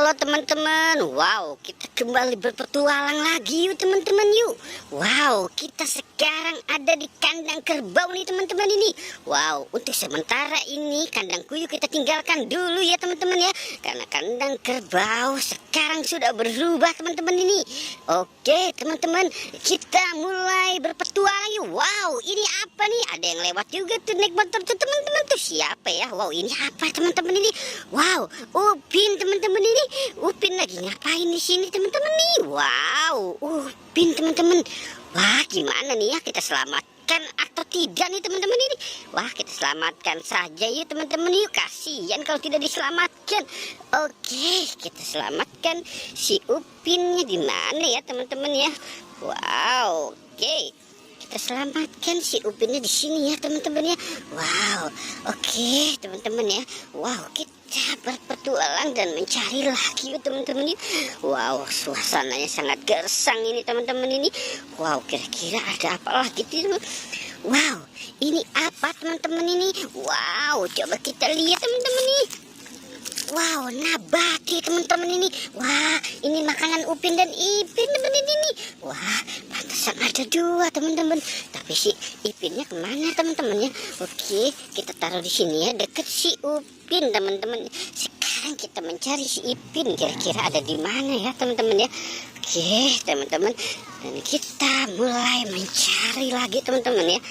Halo teman-teman, wow kita kembali berpetualang lagi yuk teman-teman yuk. Wow kita sekarang ada di kandang kerbau nih teman-teman ini. Wow untuk sementara ini kandang kuyuh kita tinggalkan dulu ya teman-teman ya. Karena kandang kerbau sekarang sudah berubah teman-teman ini. Oke teman-teman kita mulai berpetualang yuk. Wow ini apa nih, ada yang lewat juga tuh naik motor tuh teman-teman tuh, siapa ya? Wow ini apa teman-teman ini? Wow Upin teman-teman ini, Upin lagi ngapain di sini teman-teman nih? Wow, Upin teman-teman. Wah, gimana nih ya, kita selamatkan atau tidak nih teman-teman ini? Wah, kita selamatkan saja yuk teman-teman yuk. Kasihan kalau tidak diselamatkan. Oke, kita selamatkan si Upinnya di mana ya teman-teman ya? Wow, oke. Kita selamatkan si Upinnya di sini ya teman-teman ya. Wow, oke teman-teman ya. Wow, kita berpetualang dan mencari lagi yuk teman-teman ya. Wow, suasananya sangat gersang ini teman-teman ini. Wow, kira-kira ada apa lagi teman? Wow, ini apa teman-teman ini? Wow, coba kita lihat teman-teman nih. Wow, nabati teman-teman ini. Wah, ini makanan Upin dan Ipin teman-teman ini. Wah, pantesan ada dua teman-teman. Tapi si Ipinnya kemana teman-teman ya? Oke, kita taruh di sini ya, deket si Upin teman-teman. Sekarang kita mencari si Ipin. Kira-kira ada di mana ya teman-teman ya? Oke, teman-teman. Dan kita mulai mencari lagi teman-teman ya.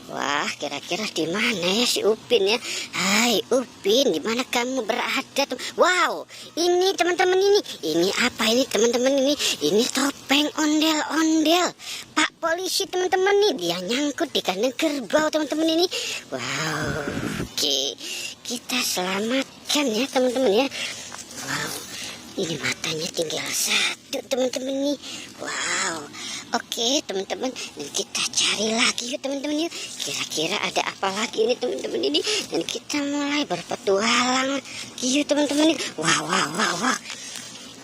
Wah, kira-kira di mana ya si Upin ya? Hai Upin, di mana kamu berada? Wow, ini teman-teman ini. Ini apa ini teman-teman ini? Ini topeng ondel-ondel. Pak polisi teman-teman nih, dia nyangkut di kandang kerbau teman-teman ini. Wow, oke. Kita selamatkan ya teman-teman ya. Wow, ini matanya tinggal satu teman-teman nih. Wow. Oke teman-teman, dan kita cari lagi yuk teman-teman yuk. Kira-kira ada apa lagi ini teman-teman ini? Dan kita mulai berpetualang yuk teman-teman. Wah.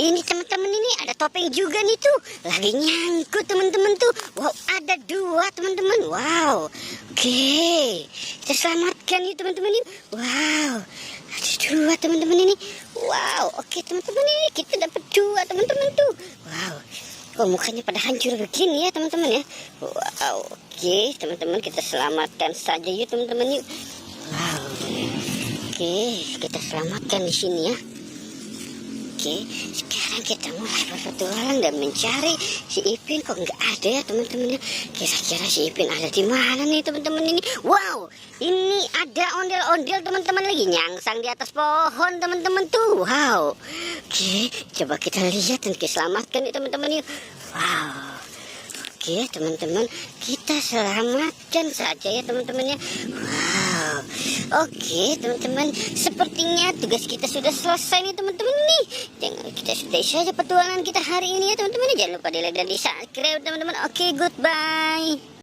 Ini teman-teman ini ada topeng juga nih tuh. Lagi nyangkut teman-teman tuh. Wow, ada dua teman-teman. Wow. Oke. Kita selamatkan yuk teman-teman yuk. Wow. Ada dua teman-teman ini. Wow. Oke teman-teman ini kita dapat dua teman-teman tuh. Wow. Oh, mukanya pada hancur begini ya teman-teman ya. Wow, oke teman-teman, kita selamatkan saja yuk teman-teman yuk. Wow, oke kita selamatkan di sini ya. Oke, sekarang kita mulai berpetualang dan mencari si Ipin. Kok nggak ada ya teman-teman ya? Kira-kira si Ipin ada di mana nih teman-teman ini? Wow, ini ada ondel-ondel teman-teman lagi nyangsang di atas pohon teman-teman tuh. Wow, oke, coba kita lihat dan kita selamatkan nih teman-teman yuk. Wow. Oke teman-teman, kita selamatkan saja ya teman-teman ya. Wow. Oke teman-teman, sepertinya tugas kita sudah selesai nih teman-teman nih. Jangan kita sudahi saja petualangan kita hari ini ya teman-teman. Jangan lupa di like dan di subscribe teman-teman. Oke, goodbye.